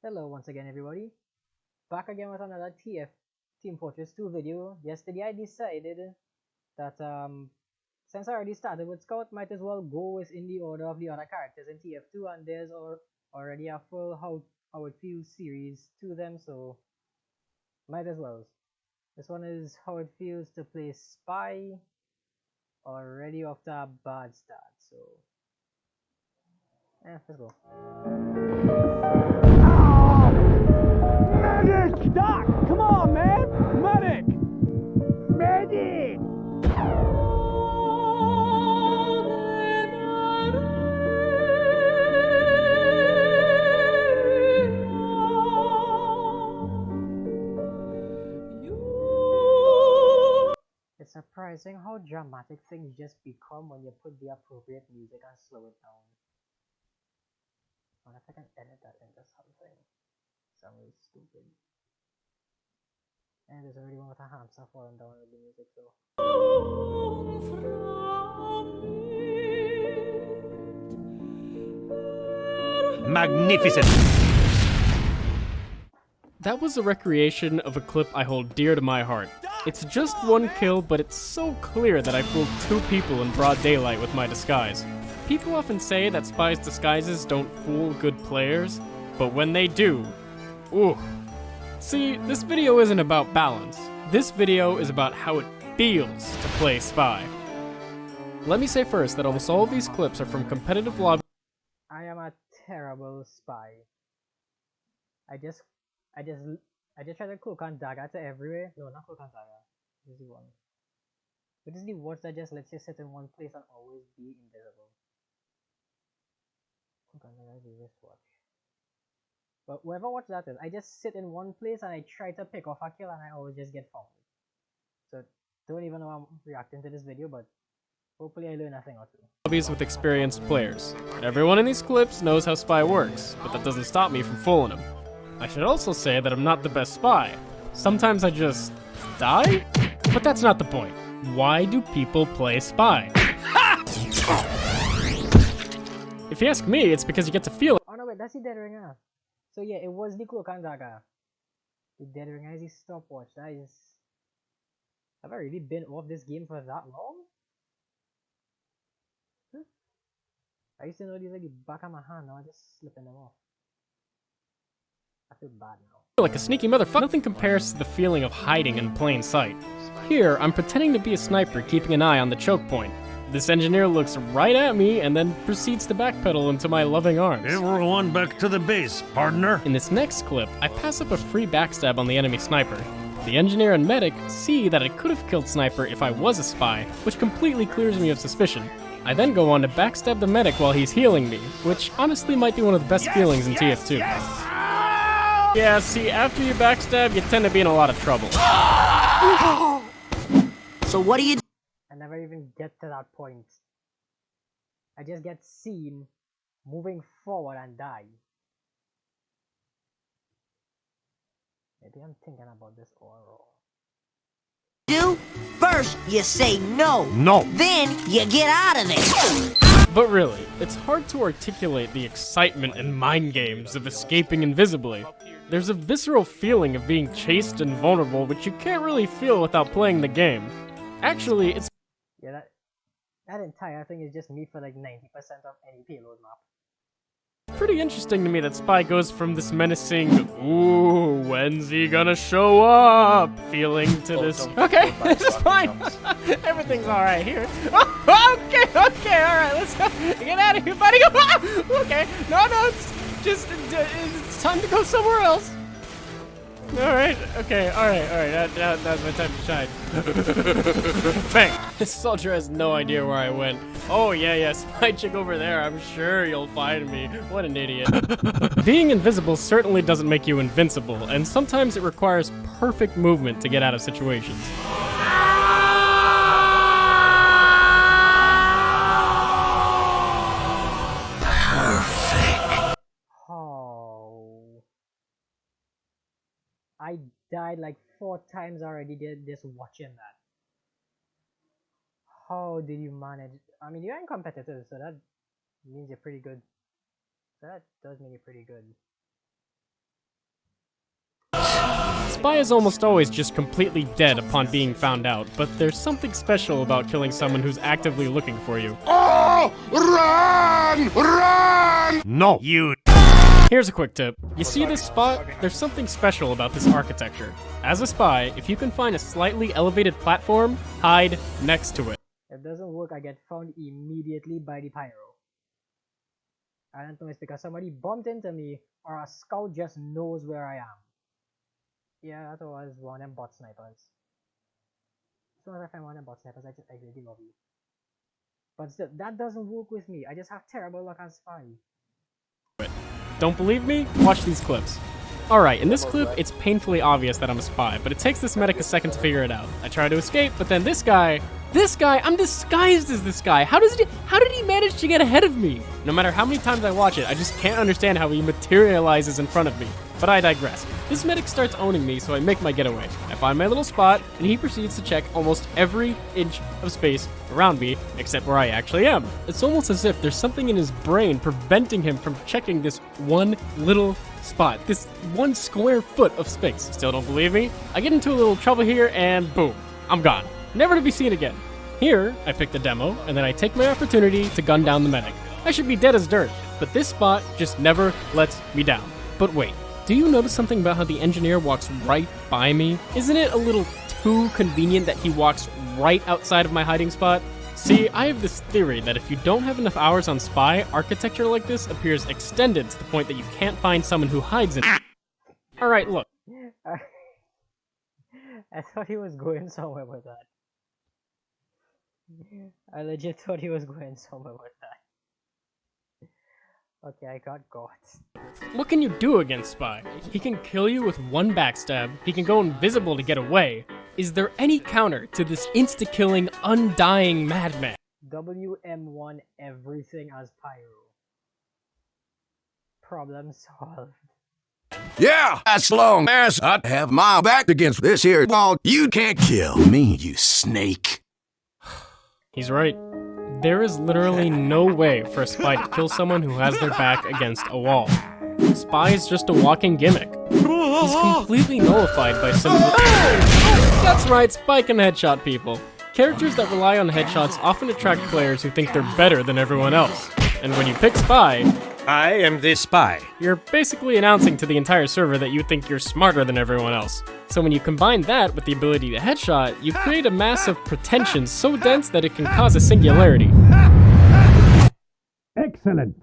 Hello once again everybody, back again with another Team Fortress 2 video. Yesterday I decided that since I already started with Scout, might as well go in the order of the other characters in TF2, and there's already a full how it feels series to them, so might as well. This one is how it feels to play Spy, already off to a bad start, so let's go. Medic! Doc! Come on, man! Medic! Medic! It's surprising how dramatic things just become when you put the appropriate music and slow it down. I wonder if I can edit that into something. Sound really stupid. And there's already one with a hamster falling down with the music, so. Magnificent! That was a recreation of a clip I hold dear to my heart. It's just one kill, but it's so clear that I fooled two people in broad daylight with my disguise. People often say that spies' disguises don't fool good players, but when they do, ooh. See, this video isn't about balance. This video is about how it feels to play spy. Let me say first that almost all of these clips are from competitive lobby. I am a terrible spy. I just try to cloak and dagger to everywhere. No, not cloak and dagger. This is the one. But this is the watch that just lets you sit in one place and always be invisible. Cloak and dagger is the wristwatch. But whoever watch that is, I just sit in one place and I try to pick off a kill and I always just get found. So don't even know how I'm reacting to this video, but hopefully I learn a thing or two. Lobbies with experienced players. Everyone in these clips knows how spy works, but that doesn't stop me from fooling them. I should also say that I'm not the best spy. Sometimes I just die? But that's not the point. Why do people play spy? If you ask me, it's because you get to feel it. Oh no, wait, that's the dead ringer. So yeah, it was the cloak and dagger. The dead ringer is the stopwatch. That is. Have I really been off this game for that long? Huh? I used to know these like the back of my hand, now I'm just slipping them off. I feel bad now. Like a sneaky motherfucker. Nothing compares to the feeling of hiding in plain sight. Here, I'm pretending to be a sniper keeping an eye on the choke point. This engineer looks right at me and then proceeds to backpedal into my loving arms. Everyone back to the base, partner. In this next clip, I pass up a free backstab on the enemy sniper. The engineer and medic see that I could have killed Sniper if I was a spy, which completely clears me of suspicion. I then go on to backstab the medic while he's healing me, which honestly might be one of the best feelings in TF2. Yeah, see, after you backstab, you tend to be in a lot of trouble. So what do you do? I never even get to that point. I just get seen moving forward and die. Maybe I'm thinking about this all wrong. First, you say no. No. Then, you get out of there. But really, it's hard to articulate the excitement and mind games of escaping invisibly. There's a visceral feeling of being chased and vulnerable which you can't really feel without playing the game. Actually, it's Yeah, that entire thing is just me for like 90% of any payload map. pretty interesting to me that Spy goes from this menacing, ooh, when's he gonna show up, feeling to this, okay, this is fine, everything's alright here. Okay, alright, let's go, get out of here, buddy, okay, no, it's just, it's time to go somewhere else. Alright, okay, alright, that's my time to shine. Bang! This soldier has no idea where I went. Oh yeah, spy chick over there, I'm sure you'll find me. What an idiot. Being invisible certainly doesn't make you invincible, and sometimes it requires perfect movement to get out of situations. Oh. I died like 4 times already just watching that. How did you manage? I mean, you're in competitive, so that means you're pretty good. So that does mean you're pretty good. spy is almost always just completely dead upon being found out, but there's something special about killing someone who's actively looking for you. Oh, run! Run! No, you. Here's a quick tip. You see this spot? There's something special about this architecture. As a spy, if you can find a slightly elevated platform, hide next to it. If it doesn't work, I get found immediately by the pyro. I don't know, it's because somebody bumped into me or a scout just knows where I am. Yeah, that was one of them bot snipers. As soon as I find one of them bot snipers, I just exit the lobby. But still, that doesn't work with me. I just have terrible luck as spy. Don't believe me? Watch these clips. Alright, in this clip, it's painfully obvious that I'm a spy, but it takes this medic a second to figure it out. I try to escape, but then this guy, I'm disguised as this guy. How did he manage to get ahead of me? No matter how many times I watch it, I just can't understand how he materializes in front of me. But I digress. This medic starts owning me, so I make my getaway. I find my little spot, and he proceeds to check almost every inch of space around me, except where I actually am. It's almost as if there's something in his brain preventing him from checking this one little spot, this 1 square foot of space. Still don't believe me? I get into a little trouble here, and boom, I'm gone. Never to be seen again. Here, I pick the demo, and then I take my opportunity to gun down the medic. I should be dead as dirt, but this spot just never lets me down. But wait. Do you notice something about how the engineer walks right by me? Isn't it a little too convenient that he walks right outside of my hiding spot? See, I have this theory that if you don't have enough hours on spy, architecture like this appears extended to the point that you can't find someone who hides in it. Alright, look. I thought he was going somewhere with that. I legit thought he was going somewhere with that. Okay, I got caught. What can you do against Spy? He can kill you with 1 backstab, he can go invisible to get away. Is there any counter to this insta-killing, undying madman? WM1 everything as pyro. Problem solved. Yeah, as long as I have my back against this here wall, you can't kill me, you snake. He's right. There is literally no way for a spy to kill someone who has their back against a wall. Spy is just a walking gimmick. He's completely nullified by simple... That's right, Spy can headshot people. Characters that rely on headshots often attract players who think they're better than everyone else. And when you pick Spy... I am the spy. You're basically announcing to the entire server that you think you're smarter than everyone else. So when you combine that with the ability to headshot, you create a mass of pretension so dense that it can cause a singularity. Excellent.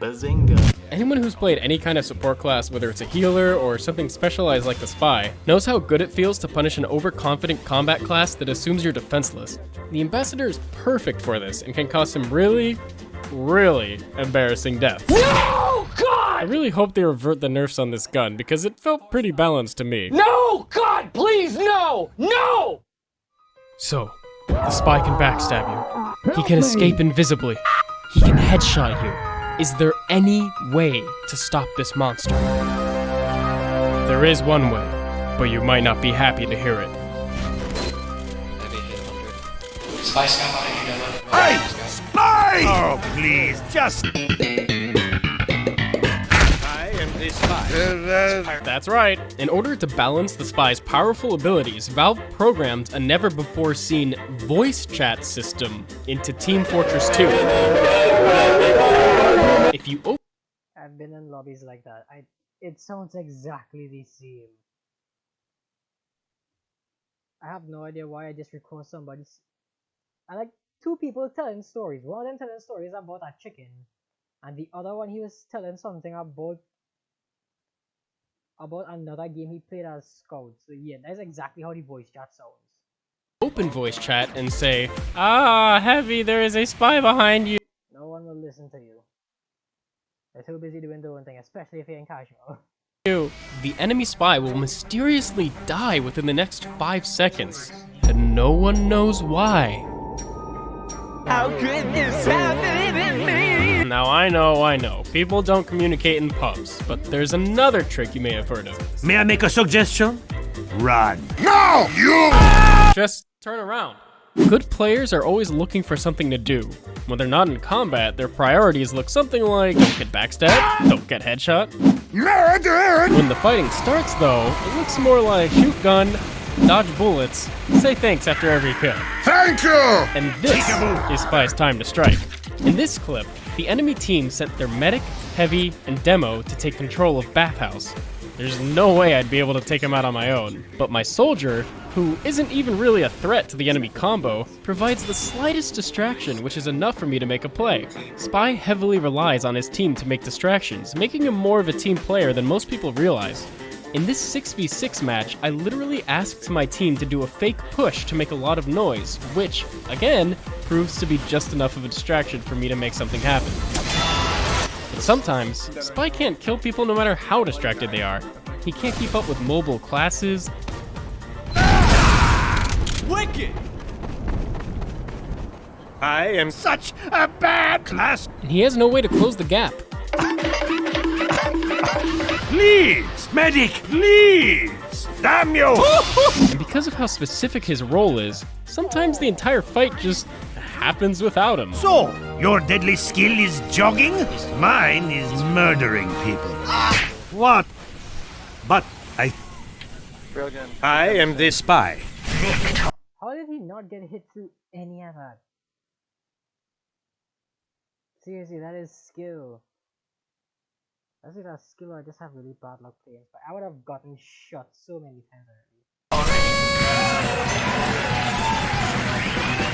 Bazinga. Anyone who's played any kind of support class, whether it's a healer or something specialized like the Spy, knows how good it feels to punish an overconfident combat class that assumes you're defenseless. The Ambassador is perfect for this and can cause some really embarrassing deaths. No, God! I really hope they revert the nerfs on this gun because it felt pretty balanced to me. No, God, please, no! No! So, the Spy can backstab you. He can escape invisibly. He can headshot you. Is there any way to stop this monster? There is one way, but you might not be happy to hear it. Hey! Spy! Oh, please, just. I am the spy. That's right. In order to balance the Spy's powerful abilities, Valve programmed a never-before-seen voice chat system into Team Fortress 2. If you open... I've been in lobbies like that. It sounds exactly the same. I have no idea why I just record somebody's... I like 2 people telling stories. One of them telling stories about a chicken, and the other one he was telling something about another game he played as Scout. So yeah, that's exactly how the voice chat sounds. Open voice chat and say, "Ah, Heavy, there is a spy behind you." No one will listen to you. They're too busy doing their own thing, especially if you're in casual. The enemy spy will mysteriously die within the next 5 seconds, and no one knows why. How could this happen to me? Now I know, people don't communicate in pubs, but there's another trick you may have heard of. May I make a suggestion? Run. No! You! Just turn around. Good players are always looking for something to do. When they're not in combat, their priorities look something like don't get backstabbed, don't get headshot. When the fighting starts though, it looks more like shoot gun, dodge bullets, say thanks after every kill. Thank you! And this is Spy's time to strike. In this clip, the enemy team sent their medic, heavy, and demo to take control of Bathhouse. There's no way I'd be able to take him out on my own. But my soldier, who isn't even really a threat to the enemy combo, provides the slightest distraction, which is enough for me to make a play. Spy heavily relies on his team to make distractions, making him more of a team player than most people realize. In this 6v6 match, I literally asked my team to do a fake push to make a lot of noise, which, again, proves to be just enough of a distraction for me to make something happen. But sometimes, Spy can't kill people no matter how distracted they are. He can't keep up with mobile classes. Wicked! I am such a bad class. And he has no way to close the gap. Please, medic, please! Damn you! And because of how specific his role is, sometimes the entire fight just happens without him. So, your deadly skill is jogging? Mine is murdering people. What? But I am the spy. How did he not get hit through any of that? Seriously, that is skill. That's either skill or I just have really bad luck playing. But I would have gotten shot so many times already.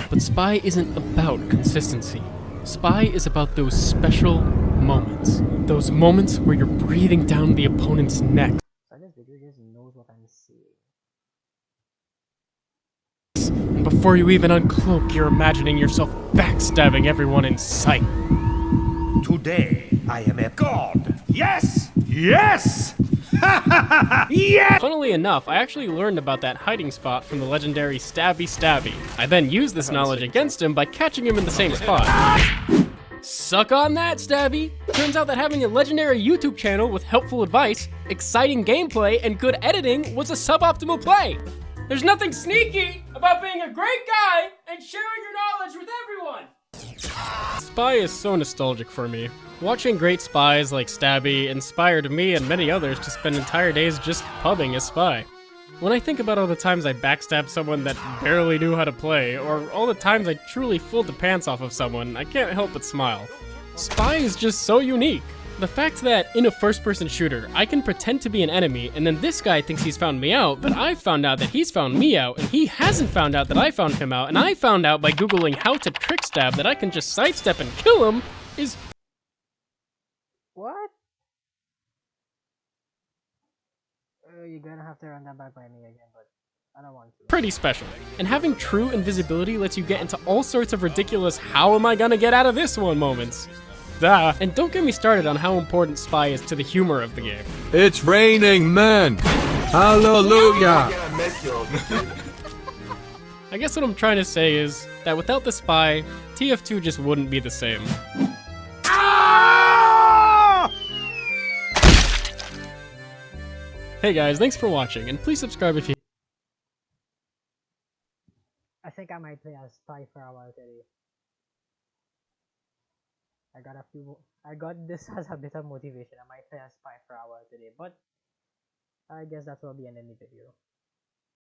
But Spy isn't about consistency. Spy is about those special moments. Those moments where you're breathing down the opponent's neck. So this video just knows what I'm saying. And before you even uncloak, you're imagining yourself backstabbing everyone in sight. Today, I am a god. Yes! Yes! Yes! Funnily enough, I actually learned about that hiding spot from the legendary Stabby Stabby. I then used this knowledge against him by catching him in the same spot. Suck on that, Stabby! Turns out that having a legendary YouTube channel with helpful advice, exciting gameplay, and good editing was a suboptimal play. There's nothing sneaky about being a great guy and sharing your knowledge with everyone! Spy is so nostalgic for me. Watching great spies like Stabby inspired me and many others to spend entire days just pubbing as Spy. When I think about all the times I backstabbed someone that barely knew how to play, or all the times I truly fooled the pants off of someone, I can't help but smile. Spy is just so unique. The fact that, in a first-person shooter, I can pretend to be an enemy, and then this guy thinks he's found me out, but I've found out that he's found me out, and he hasn't found out that I found him out, and I found out by googling how to trick stab that I can just sidestep and kill him, is... What? You're gonna have to run that back by me again, but I don't want to. pretty special. And having true invisibility lets you get into all sorts of ridiculous how am I gonna get out of this one moments. Duh. And don't get me started on how important Spy is to the humor of the game. It's raining men. Hallelujah. I guess what I'm trying to say is that without the Spy, TF2 just wouldn't be the same. Hey guys, thanks for watching, and please subscribe if you... I think I might play as Spy for a while today. I got this as a bit of motivation. I might play as Spy for a while today, but I guess that will be an ending video.